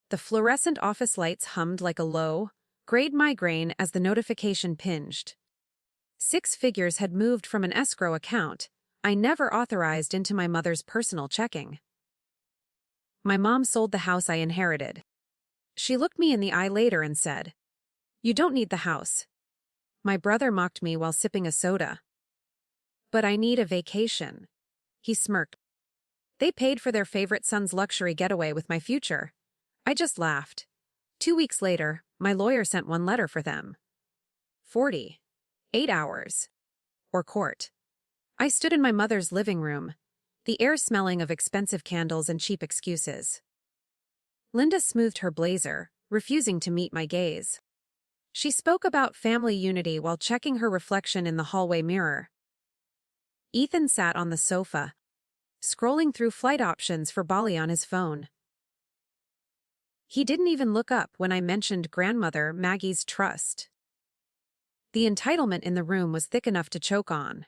The fluorescent office lights hummed like a low-grade migraine as the notification pinged. 6 figures had moved from an escrow account I never authorized into my mother's personal checking. My mom sold the house I inherited. She looked me in the eye later and said, "You don't need the house." My brother mocked me while sipping a soda. "But I need a vacation." He smirked. They paid for their favorite son's luxury getaway with my future. I just laughed. 2 weeks later, my lawyer sent one letter for them. 48 hours. Or court. I stood in my mother's living room, the air smelling of expensive candles and cheap excuses. Linda smoothed her blazer, refusing to meet my gaze. She spoke about family unity while checking her reflection in the hallway mirror. Ethan sat on the sofa, scrolling through flight options for Bali on his phone. He didn't even look up when I mentioned grandmother Maggie's trust. The entitlement in the room was thick enough to choke on.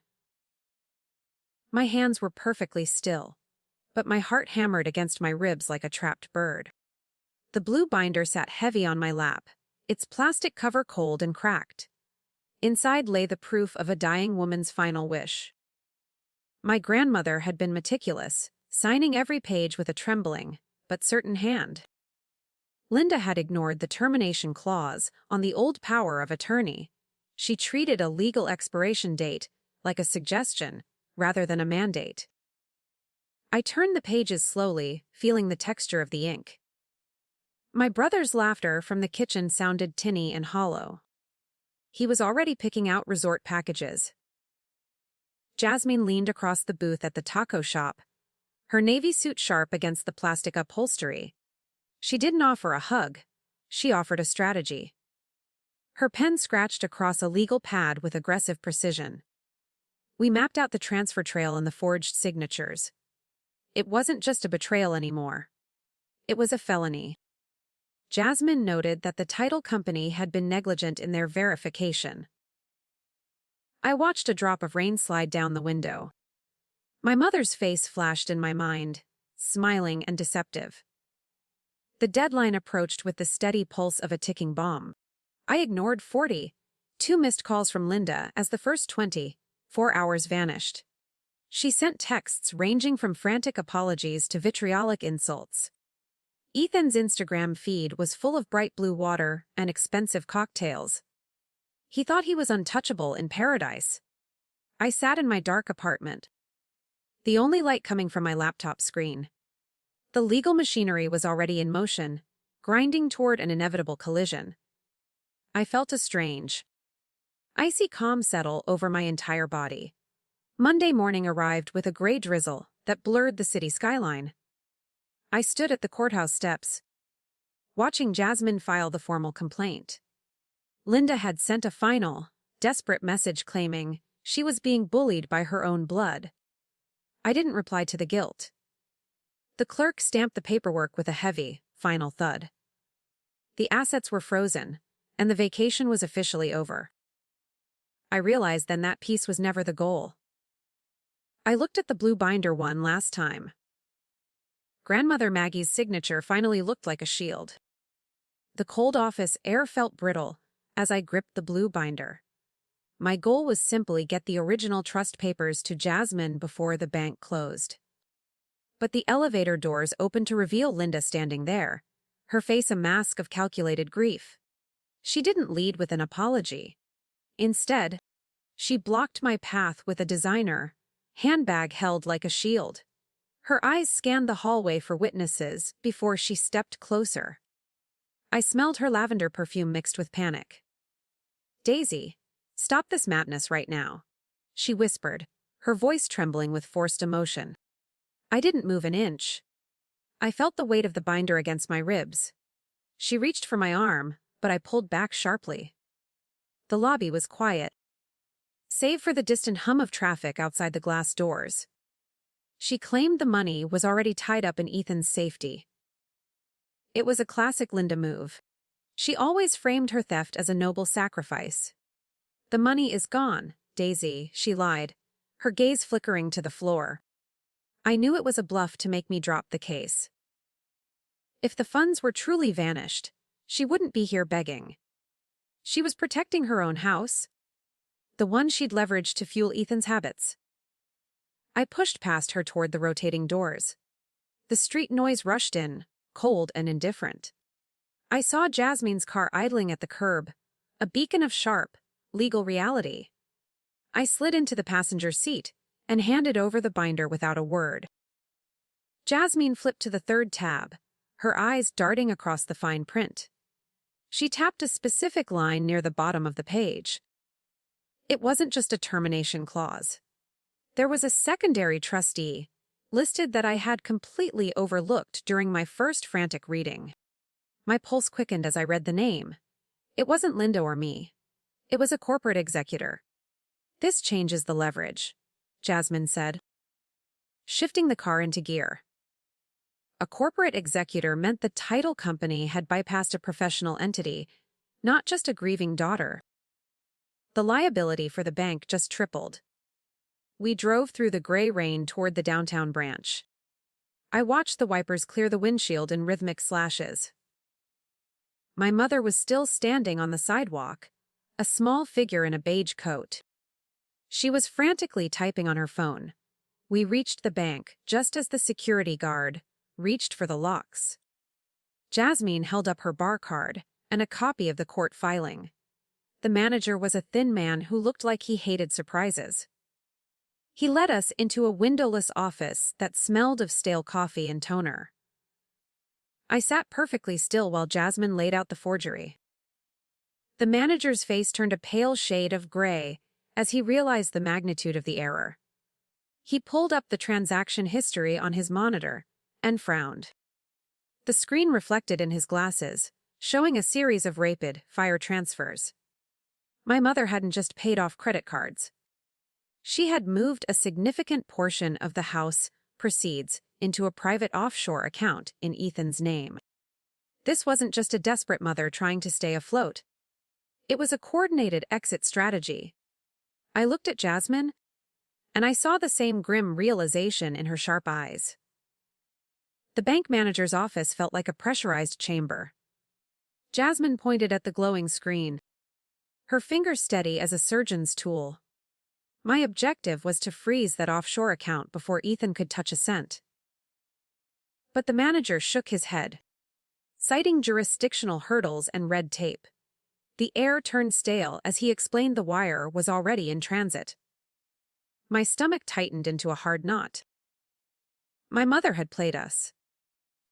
My hands were perfectly still, but my heart hammered against my ribs like a trapped bird. The blue binder sat heavy on my lap, its plastic cover cold and cracked. Inside lay the proof of a dying woman's final wish. My grandmother had been meticulous, signing every page with a trembling, but certain hand. Linda had ignored the termination clause on the old power of attorney. She treated a legal expiration date like a suggestion rather than a mandate. I turned the pages slowly, feeling the texture of the ink. My brother's laughter from the kitchen sounded tinny and hollow. He was already picking out resort packages. Jasmine leaned across the booth at the taco shop, her navy suit sharp against the plastic upholstery. She didn't offer a hug. She offered a strategy. Her pen scratched across a legal pad with aggressive precision. We mapped out the transfer trail and the forged signatures. It wasn't just a betrayal anymore. It was a felony. Jasmine noted that the title company had been negligent in their verification. I watched a drop of rain slide down the window. My mother's face flashed in my mind, smiling and deceptive. The deadline approached with the steady pulse of a ticking bomb. I ignored 42 missed calls from Linda as the first 24 hours vanished. She sent texts ranging from frantic apologies to vitriolic insults. Ethan's Instagram feed was full of bright blue water and expensive cocktails. He thought he was untouchable in paradise. I sat in my dark apartment, the only light coming from my laptop screen. The legal machinery was already in motion, grinding toward an inevitable collision. I felt a strange, icy calm settle over my entire body. Monday morning arrived with a gray drizzle that blurred the city skyline. I stood at the courthouse steps, watching Jasmine file the formal complaint. Linda had sent a final, desperate message claiming she was being bullied by her own blood. I didn't reply to the guilt. The clerk stamped the paperwork with a heavy, final thud. The assets were frozen, and the vacation was officially over. I realized then that peace was never the goal. I looked at the blue binder one last time. Grandmother Maggie's signature finally looked like a shield. The cold office air felt brittle as I gripped the blue binder. My goal was simply get the original trust papers to Jasmine before the bank closed. But the elevator doors opened to reveal Linda standing there, her face a mask of calculated grief. She didn't lead with an apology. Instead, she blocked my path with a designer handbag held like a shield. Her eyes scanned the hallway for witnesses before she stepped closer. I smelled her lavender perfume mixed with panic. "Daisy, stop this madness right now," she whispered, her voice trembling with forced emotion. I didn't move an inch. I felt the weight of the binder against my ribs. She reached for my arm, but I pulled back sharply. The lobby was quiet, save for the distant hum of traffic outside the glass doors. She claimed the money was already tied up in Ethan's safety. It was a classic Linda move. She always framed her theft as a noble sacrifice. "The money is gone, Daisy," she lied, her gaze flickering to the floor. I knew it was a bluff to make me drop the case. If the funds were truly vanished, she wouldn't be here begging. She was protecting her own house, the one she'd leveraged to fuel Ethan's habits. I pushed past her toward the rotating doors. The street noise rushed in, cold and indifferent. I saw Jasmine's car idling at the curb, a beacon of sharp, legal reality. I slid into the passenger seat and handed over the binder without a word. Jasmine flipped to the third tab, her eyes darting across the fine print. She tapped a specific line near the bottom of the page. It wasn't just a termination clause. There was a secondary trustee, listed that I had completely overlooked during my first frantic reading. My pulse quickened as I read the name. It wasn't Linda or me. It was a corporate executor. "This changes the leverage," Jasmine said, shifting the car into gear. A corporate executor meant the title company had bypassed a professional entity, not just a grieving daughter. The liability for the bank just tripled. We drove through the gray rain toward the downtown branch. I watched the wipers clear the windshield in rhythmic slashes. My mother was still standing on the sidewalk, a small figure in a beige coat. She was frantically typing on her phone. We reached the bank just as the security guard reached for the locks. Jasmine held up her bar card and a copy of the court filing. The manager was a thin man who looked like he hated surprises. He led us into a windowless office that smelled of stale coffee and toner. I sat perfectly still while Jasmine laid out the forgery. The manager's face turned a pale shade of gray as he realized the magnitude of the error. He pulled up the transaction history on his monitor and frowned. The screen reflected in his glasses, showing a series of rapid-fire transfers. My mother hadn't just paid off credit cards. She had moved a significant portion of the house proceeds into a private offshore account in Ethan's name. This wasn't just a desperate mother trying to stay afloat. It was a coordinated exit strategy. I looked at Jasmine, and I saw the same grim realization in her sharp eyes. The bank manager's office felt like a pressurized chamber. Jasmine pointed at the glowing screen, her finger steady as a surgeon's tool. My objective was to freeze that offshore account before Ethan could touch a cent. But the manager shook his head, citing jurisdictional hurdles and red tape. The air turned stale as he explained the wire was already in transit. My stomach tightened into a hard knot. My mother had played us.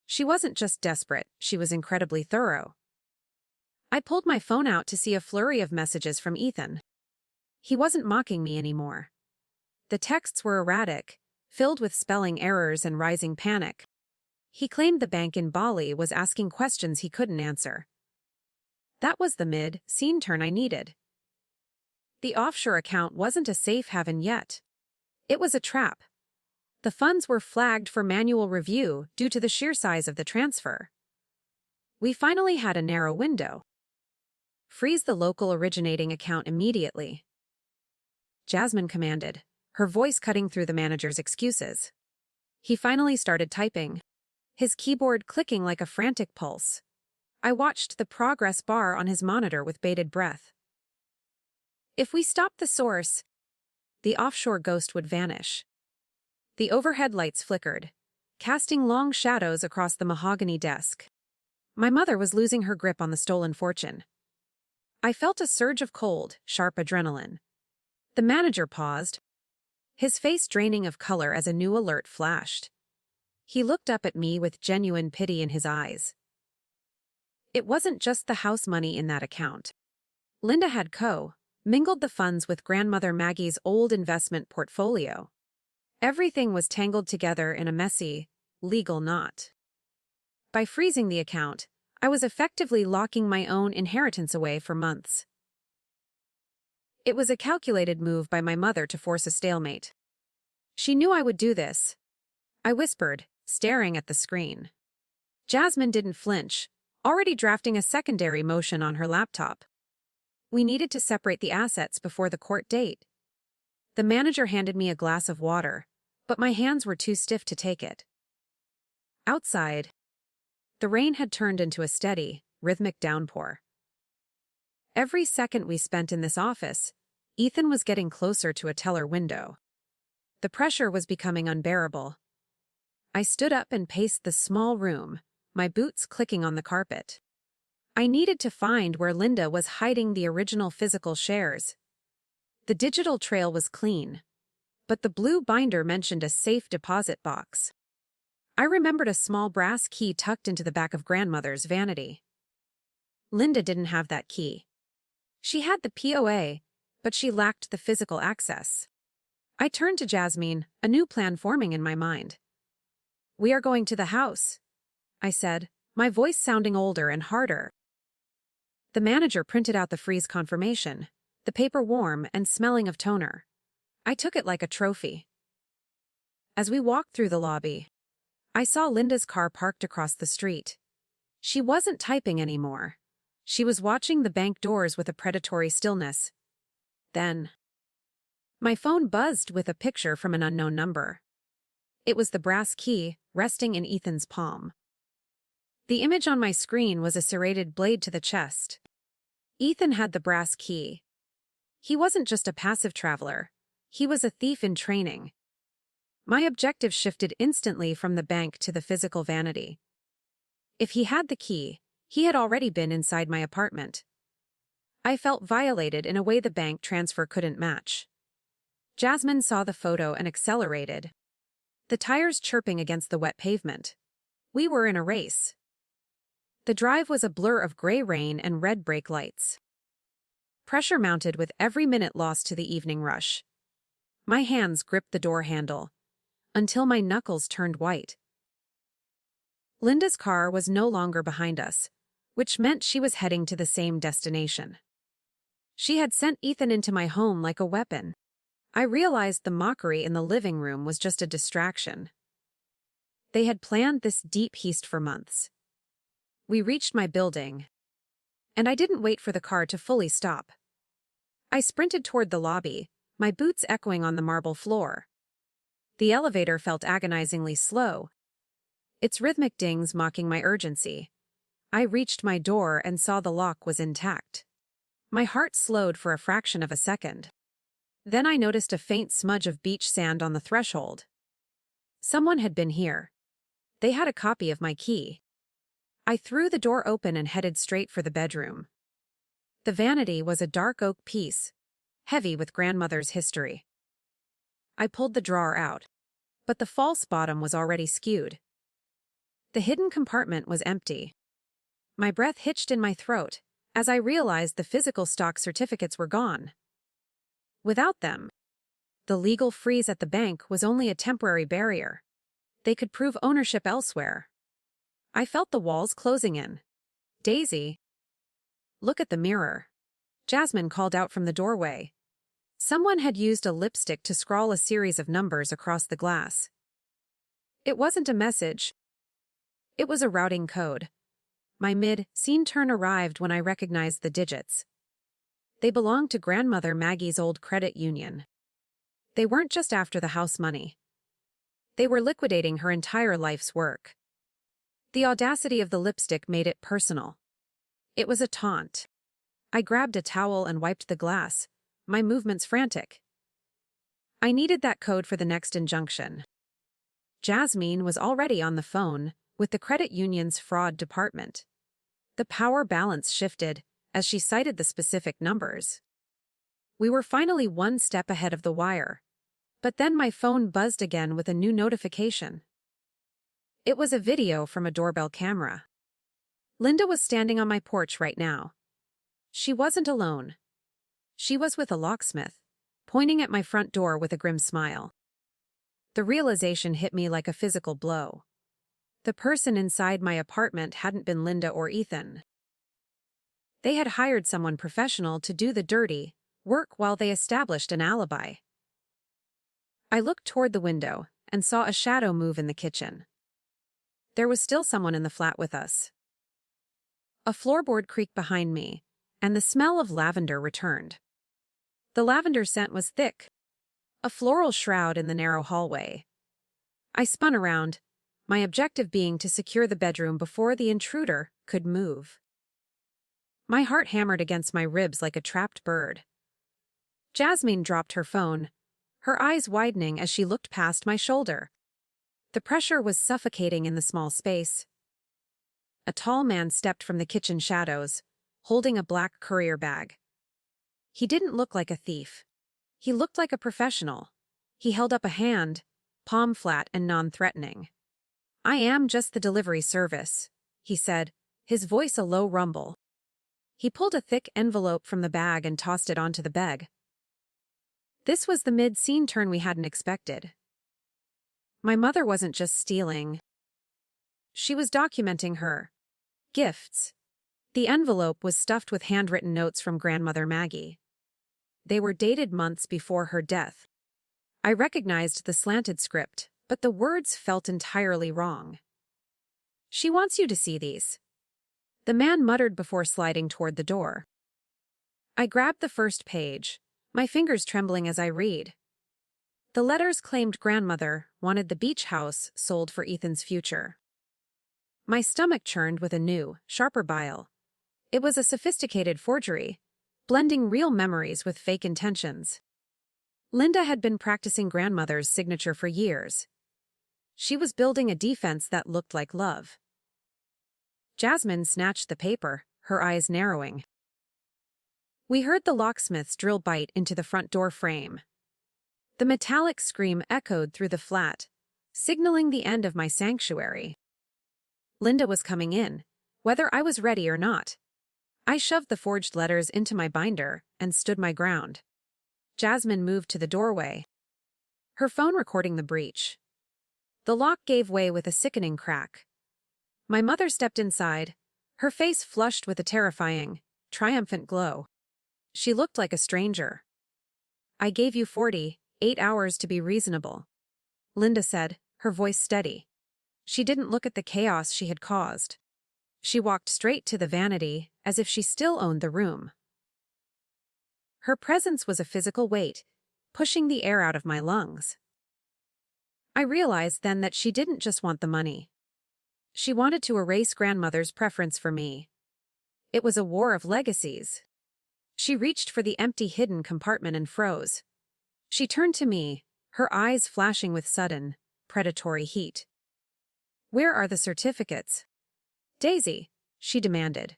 She wasn't just desperate, she was incredibly thorough. I pulled my phone out to see a flurry of messages from Ethan. He wasn't mocking me anymore. The texts were erratic, filled with spelling errors and rising panic. He claimed the bank in Bali was asking questions he couldn't answer. That was the mid-scene turn I needed. The offshore account wasn't a safe haven yet. It was a trap. The funds were flagged for manual review due to the sheer size of the transfer. We finally had a narrow window. Freeze the local originating account immediately, Jasmine commanded, her voice cutting through the manager's excuses. He finally started typing, his keyboard clicking like a frantic pulse. I watched the progress bar on his monitor with bated breath. If we stopped the source, the offshore ghost would vanish. The overhead lights flickered, casting long shadows across the mahogany desk. My mother was losing her grip on the stolen fortune. I felt a surge of cold, sharp adrenaline. The manager paused, his face draining of color as a new alert flashed. He looked up at me with genuine pity in his eyes. It wasn't just the house money in that account. Linda had mingled the funds with grandmother Maggie's old investment portfolio. Everything was tangled together in a messy, legal knot. By freezing the account, I was effectively locking my own inheritance away for months. It was a calculated move by my mother to force a stalemate. She knew I would do this. I whispered, staring at the screen. Jasmine didn't flinch, already drafting a secondary motion on her laptop. We needed to separate the assets before the court date. The manager handed me a glass of water, but my hands were too stiff to take it. Outside, The rain had turned into a steady, rhythmic downpour. Every second we spent in this office, Ethan was getting closer to a teller window. The pressure was becoming unbearable. I stood up and paced the small room, my boots clicking on the carpet. I needed to find where Linda was hiding the original physical shares. The digital trail was clean, but the blue binder mentioned a safe deposit box. I remembered a small brass key tucked into the back of grandmother's vanity. Linda didn't have that key. She had the POA, but she lacked the physical access. I turned to Jasmine, a new plan forming in my mind. "We are going to the house," I said, my voice sounding older and harder. The manager printed out the freeze confirmation, the paper warm and smelling of toner. I took it like a trophy. As we walked through the lobby, I saw Linda's car parked across the street. She wasn't typing anymore. She was watching the bank doors with a predatory stillness. Then, my phone buzzed with a picture from an unknown number. It was the brass key resting in Ethan's palm. The image on my screen was a serrated blade to the chest. Ethan had the brass key. He wasn't just a passive traveler. He was a thief in training. My objective shifted instantly from the bank to the physical vanity. If he had the key, he had already been inside my apartment. I felt violated in a way the bank transfer couldn't match. Jasmine saw the photo and accelerated, the tires chirping against the wet pavement. We were in a race. The drive was a blur of gray rain and red brake lights. Pressure mounted with every minute lost to the evening rush. My hands gripped the door handle, until my knuckles turned white. Linda's car was no longer behind us, which meant she was heading to the same destination. She had sent Ethan into my home like a weapon. I realized the mockery in the living room was just a distraction. They had planned this deep heist for months. We reached my building, and I didn't wait for the car to fully stop. I sprinted toward the lobby, my boots echoing on the marble floor. The elevator felt agonizingly slow, its rhythmic dings mocking my urgency. I reached my door and saw the lock was intact. My heart slowed for a fraction of a second. Then I noticed a faint smudge of beach sand on the threshold. Someone had been here. They had a copy of my key. I threw the door open and headed straight for the bedroom. The vanity was a dark oak piece, heavy with grandmother's history. I pulled the drawer out, but the false bottom was already skewed. The hidden compartment was empty. My breath hitched in my throat as I realized the physical stock certificates were gone. Without them, the legal freeze at the bank was only a temporary barrier. They could prove ownership elsewhere. I felt the walls closing in. "Daisy, look at the mirror," Jasmine called out from the doorway. Someone had used a lipstick to scrawl a series of numbers across the glass. It wasn't a message. It was a routing code. My mid-scene turn arrived when I recognized the digits. They belonged to grandmother Maggie's old credit union. They weren't just after the house money. They were liquidating her entire life's work. The audacity of the lipstick made it personal. It was a taunt. I grabbed a towel and wiped the glass, my movements frantic. I needed that code for the next injunction. Jasmine was already on the phone with the credit union's fraud department. The power balance shifted as she cited the specific numbers. We were finally one step ahead of the wire, but then my phone buzzed again with a new notification. It was a video from a doorbell camera. Linda was standing on my porch right now. She wasn't alone. She was with a locksmith, pointing at my front door with a grim smile. The realization hit me like a physical blow. The person inside my apartment hadn't been Linda or Ethan. They had hired someone professional to do the dirty work while they established an alibi. I looked toward the window and saw a shadow move in the kitchen. There was still someone in the flat with us. A floorboard creaked behind me, and the smell of lavender returned. The lavender scent was thick, a floral shroud in the narrow hallway. I spun around, my objective being to secure the bedroom before the intruder could move. My heart hammered against my ribs like a trapped bird. Jasmine dropped her phone, her eyes widening as she looked past my shoulder. The pressure was suffocating in the small space. A tall man stepped from the kitchen shadows, holding a black courier bag. He didn't look like a thief. He looked like a professional. He held up a hand, palm flat and non-threatening. "I am just the delivery service," he said, his voice a low rumble. He pulled a thick envelope from the bag and tossed it onto the bed. This was the mid-scene turn we hadn't expected. My mother wasn't just stealing. She was documenting her gifts. The envelope was stuffed with handwritten notes from Grandmother Maggie. They were dated months before her death. I recognized the slanted script, but the words felt entirely wrong. "She wants you to see these," the man muttered before sliding toward the door. I grabbed the first page, my fingers trembling as I read. The letters claimed Grandmother wanted the beach house sold for Ethan's future. My stomach churned with a new, sharper bile. It was a sophisticated forgery, blending real memories with fake intentions. Linda had been practicing Grandmother's signature for years. She was building a defense that looked like love. Jasmine snatched the paper, her eyes narrowing. We heard the locksmith's drill bite into the front door frame. The metallic scream echoed through the flat, signaling the end of my sanctuary. Linda was coming in, whether I was ready or not. I shoved the forged letters into my binder and stood my ground. Jasmine moved to the doorway, her phone recording the breach. The lock gave way with a sickening crack. My mother stepped inside, her face flushed with a terrifying, triumphant glow. She looked like a stranger. "I gave you 48 hours to be reasonable," Linda said, her voice steady. She didn't look at the chaos she had caused. She walked straight to the vanity, as if she still owned the room. Her presence was a physical weight, pushing the air out of my lungs. I realized then that she didn't just want the money. She wanted to erase Grandmother's preference for me. It was a war of legacies. She reached for the empty hidden compartment and froze. She turned to me, her eyes flashing with sudden, predatory heat. "Where are the certificates?" "Daisy," she demanded.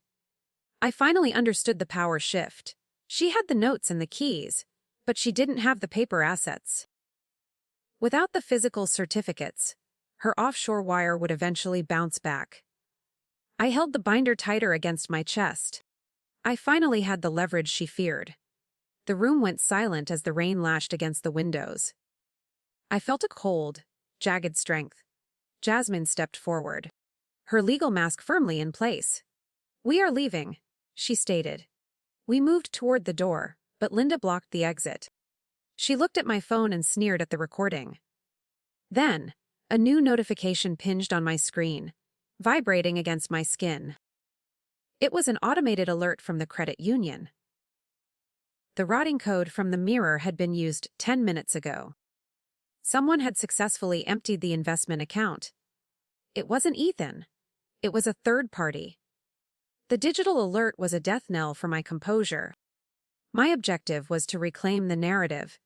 I finally understood the power shift. She had the notes and the keys, but she didn't have the paper assets. Without the physical certificates, her offshore wire would eventually bounce back. I held the binder tighter against my chest. I finally had the leverage she feared. The room went silent as the rain lashed against the windows. I felt a cold, jagged strength. Jasmine stepped forward, her legal mask firmly in place. "We are leaving," she stated. We moved toward the door, but Linda blocked the exit. She looked at my phone and sneered at the recording. Then, a new notification pinged on my screen, vibrating against my skin. It was an automated alert from the credit union. The routing code from the mirror had been used 10 minutes ago. Someone had successfully emptied the investment account. It wasn't Ethan. It was a third party. The digital alert was a death knell for my composure. My objective was to reclaim the narrative.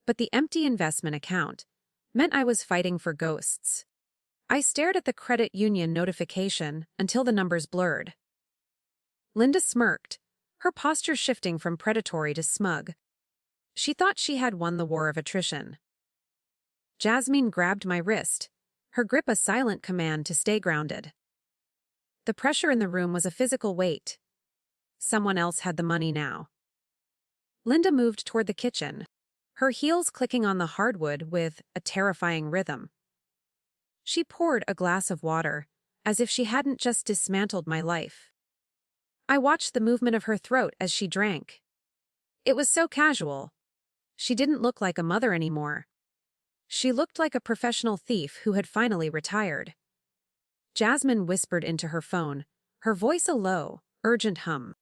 But the empty investment account meant I was fighting for ghosts. I stared at the credit union notification until the numbers blurred. Linda smirked, her posture shifting from predatory to smug. She thought she had won the war of attrition. Jasmine grabbed my wrist, her grip a silent command to stay grounded. The pressure in the room was a physical weight. Someone else had the money now. Linda moved toward the kitchen, her heels clicking on the hardwood with a terrifying rhythm. She poured a glass of water, as if she hadn't just dismantled my life. I watched the movement of her throat as she drank. It was so casual. She didn't look like a mother anymore. She looked like a professional thief who had finally retired. Jasmine whispered into her phone, her voice a low, urgent hum.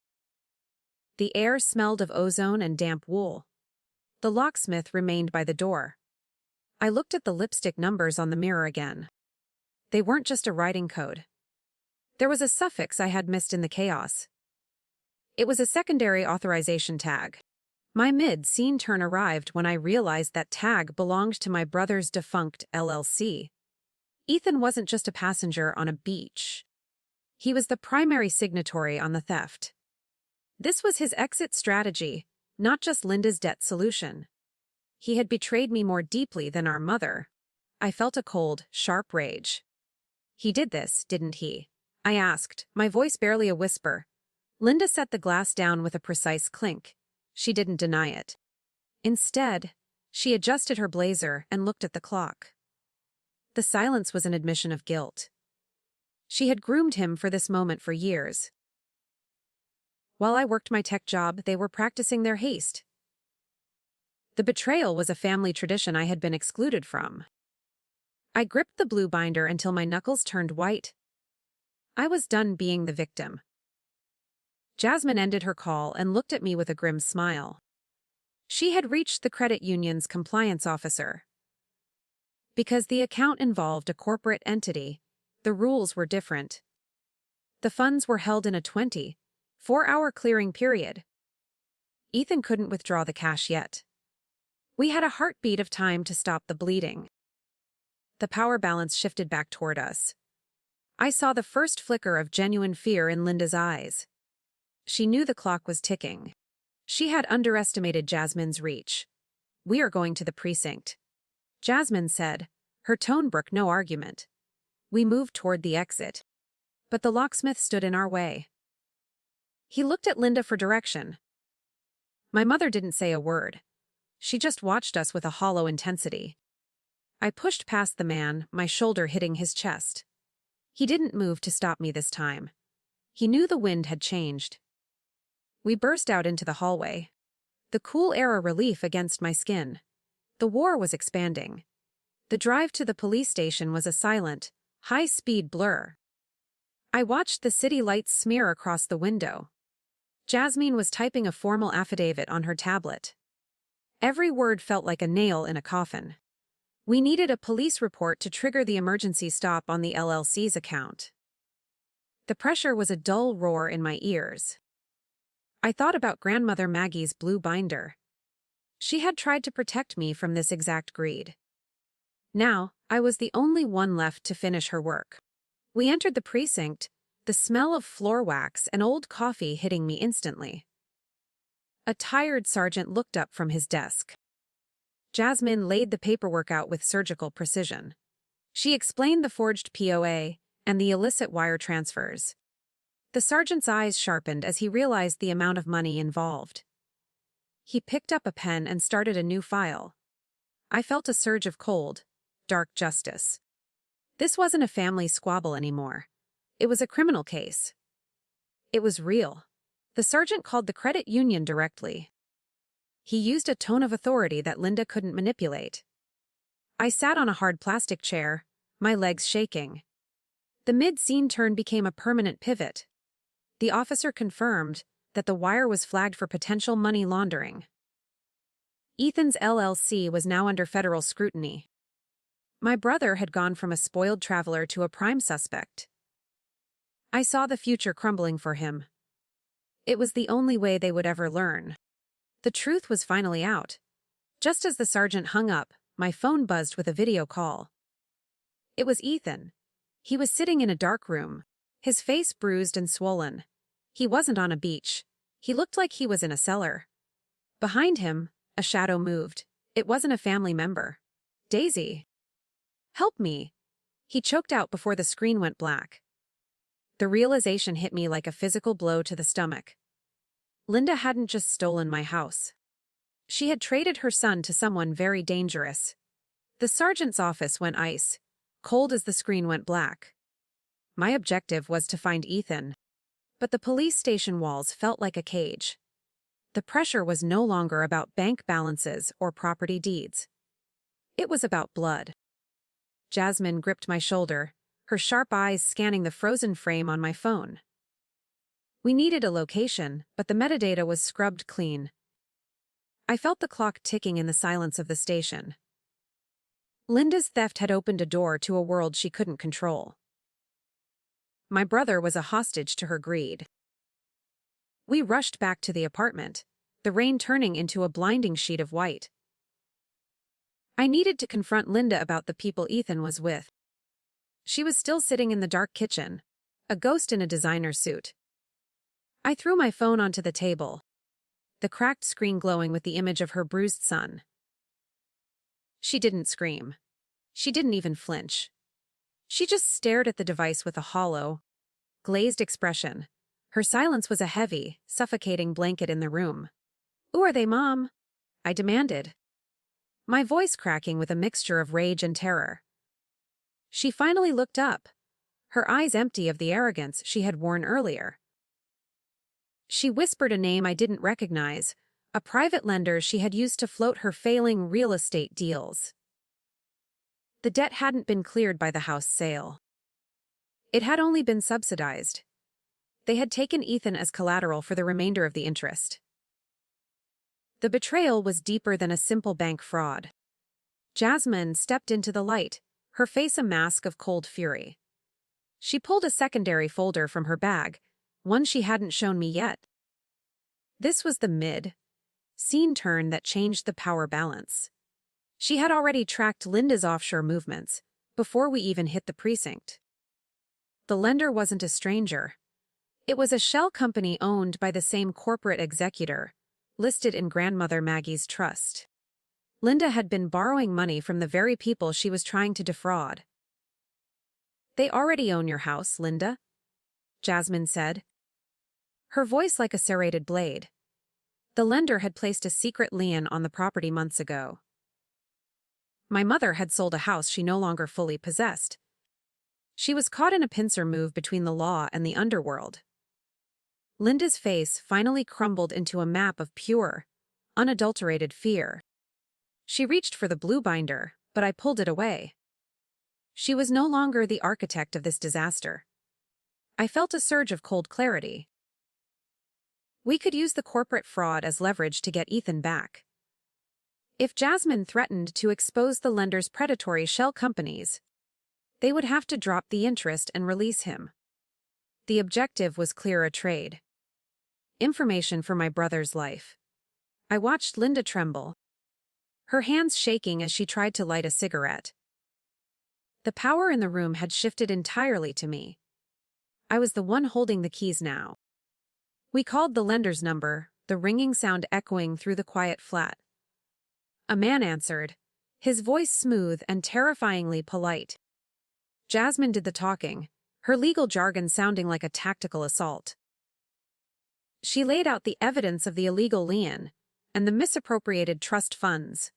The air smelled of ozone and damp wool. The locksmith remained by the door. I looked at the lipstick numbers on the mirror again. They weren't just a writing code. There was a suffix I had missed in the chaos. It was a secondary authorization tag. My mid-scene turn arrived when I realized that tag belonged to my brother's defunct LLC. Ethan wasn't just a passenger on a beach. He was the primary signatory on the theft. This was his exit strategy, not just Linda's debt solution. He had betrayed me more deeply than our mother. I felt a cold, sharp rage. He did this, didn't he? I asked, my voice barely a whisper. Linda set the glass down with a precise clink. She didn't deny it. Instead, she adjusted her blazer and looked at the clock. The silence was an admission of guilt. She had groomed him for this moment for years. While I worked my tech job, they were practicing their haste. The betrayal was a family tradition I had been excluded from. I gripped the blue binder until my knuckles turned white. I was done being the victim. Jasmine ended her call and looked at me with a grim smile. She had reached the credit union's compliance officer. Because the account involved a corporate entity, the rules were different. The funds were held in a 24-hour clearing period. Ethan couldn't withdraw the cash yet. We had a heartbeat of time to stop the bleeding. The power balance shifted back toward us. I saw the first flicker of genuine fear in Linda's eyes. She knew the clock was ticking. She had underestimated Jasmine's reach. "We are going to the precinct," Jasmine said. Her tone brooked no argument. We moved toward the exit. But the locksmith stood in our way. He looked at Linda for direction. My mother didn't say a word. She just watched us with a hollow intensity. I pushed past the man, my shoulder hitting his chest. He didn't move to stop me this time. He knew the wind had changed. We burst out into the hallway. The cool air a relief against my skin. The war was expanding. The drive to the police station was a silent, high-speed blur. I watched the city lights smear across the window. Jasmine was typing a formal affidavit on her tablet. Every word felt like a nail in a coffin. We needed a police report to trigger the emergency stop on the LLC's account. The pressure was a dull roar in my ears. I thought about grandmother Maggie's blue binder. She had tried to protect me from this exact greed. Now, I was the only one left to finish her work. We entered the precinct, the smell of floor wax and old coffee hitting me instantly. A tired sergeant looked up from his desk. Jasmine laid the paperwork out with surgical precision. She explained the forged POA and the illicit wire transfers. The sergeant's eyes sharpened as he realized the amount of money involved. He picked up a pen and started a new file. I felt a surge of cold, dark justice. This wasn't a family squabble anymore. It was a criminal case. It was real. The sergeant called the credit union directly. He used a tone of authority that Linda couldn't manipulate. I sat on a hard plastic chair, my legs shaking. The mid-scene turn became a permanent pivot. The officer confirmed that the wire was flagged for potential money laundering. Ethan's LLC was now under federal scrutiny. My brother had gone from a spoiled traveler to a prime suspect. I saw the future crumbling for him. It was the only way they would ever learn. The truth was finally out. Just as the sergeant hung up, my phone buzzed with a video call. It was Ethan. He was sitting in a dark room, his face bruised and swollen. He wasn't on a beach. He looked like he was in a cellar. Behind him, a shadow moved. It wasn't a family member. Daisy. "Help me," he choked out before the screen went black. The realization hit me like a physical blow to the stomach. Linda hadn't just stolen my house. She had traded her son to someone very dangerous. The sergeant's office went ice, cold as the screen went black. My objective was to find Ethan. But the police station walls felt like a cage. The pressure was no longer about bank balances or property deeds. It was about blood. Jasmine gripped my shoulder, her sharp eyes scanning the frozen frame on my phone. We needed a location, but the metadata was scrubbed clean. I felt the clock ticking in the silence of the station. Linda's theft had opened a door to a world she couldn't control. My brother was a hostage to her greed. We rushed back to the apartment, the rain turning into a blinding sheet of white. I needed to confront Linda about the people Ethan was with. She was still sitting in the dark kitchen, a ghost in a designer suit. I threw my phone onto the table, the cracked screen glowing with the image of her bruised son. She didn't scream. She didn't even flinch. She just stared at the device with a hollow, glazed expression. Her silence was a heavy, suffocating blanket in the room. "Who are they, Mom?" I demanded, my voice cracking with a mixture of rage and terror. She finally looked up, her eyes empty of the arrogance she had worn earlier. She whispered a name I didn't recognize, a private lender she had used to float her failing real estate deals. The debt hadn't been cleared by the house sale. It had only been subsidized. They had taken Ethan as collateral for the remainder of the interest. The betrayal was deeper than a simple bank fraud. Jasmine stepped into the light, her face a mask of cold fury. She pulled a secondary folder from her bag, one she hadn't shown me yet. This was the mid-scene turn that changed the power balance. She had already tracked Linda's offshore movements before we even hit the precinct. The lender wasn't a stranger. It was a shell company owned by the same corporate executor, listed in grandmother Maggie's trust. Linda had been borrowing money from the very people she was trying to defraud. "They already own your house, Linda," Jasmine said, her voice like a serrated blade. The lender had placed a secret lien on the property months ago. My mother had sold a house she no longer fully possessed. She was caught in a pincer move between the law and the underworld. Linda's face finally crumbled into a map of pure, unadulterated fear. She reached for the blue binder, but I pulled it away. She was no longer the architect of this disaster. I felt a surge of cold clarity. We could use the corporate fraud as leverage to get Ethan back. If Jasmine threatened to expose the lender's predatory shell companies, they would have to drop the interest and release him. The objective was clear: a trade. Information for my brother's life. I watched Linda tremble, her hands shaking as she tried to light a cigarette. The power in the room had shifted entirely to me. I was the one holding the keys now. We called the lender's number, the ringing sound echoing through the quiet flat. A man answered, his voice smooth and terrifyingly polite. Jasmine did the talking, her legal jargon sounding like a tactical assault. She laid out the evidence of the illegal lien and the misappropriated trust funds.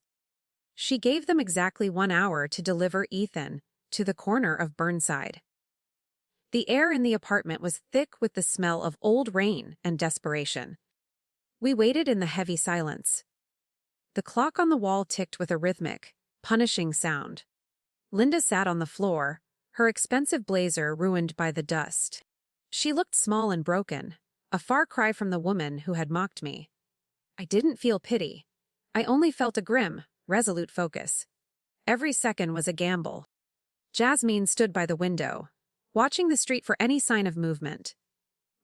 She gave them exactly 1 hour to deliver Ethan to the corner of Burnside. The air in the apartment was thick with the smell of old rain and desperation. We waited in the heavy silence. The clock on the wall ticked with a rhythmic, punishing sound. Linda sat on the floor, her expensive blazer ruined by the dust. She looked small and broken, a far cry from the woman who had mocked me. I didn't feel pity. I only felt a grim, resolute focus. Every second was a gamble. Jasmine stood by the window, watching the street for any sign of movement.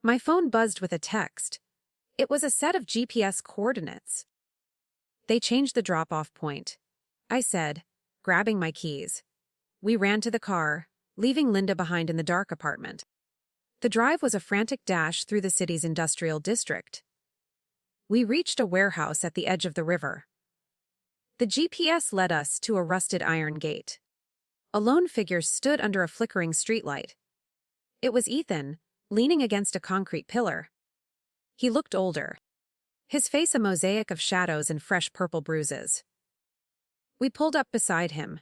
My phone buzzed with a text. It was a set of GPS coordinates. "They changed the drop-off point," I said, grabbing my keys. We ran to the car, leaving Linda behind in the dark apartment. The drive was a frantic dash through the city's industrial district. We reached a warehouse at the edge of the river. The GPS led us to a rusted iron gate. A lone figure stood under a flickering streetlight. It was Ethan, leaning against a concrete pillar. He looked older, his face a mosaic of shadows and fresh purple bruises. We pulled up beside him,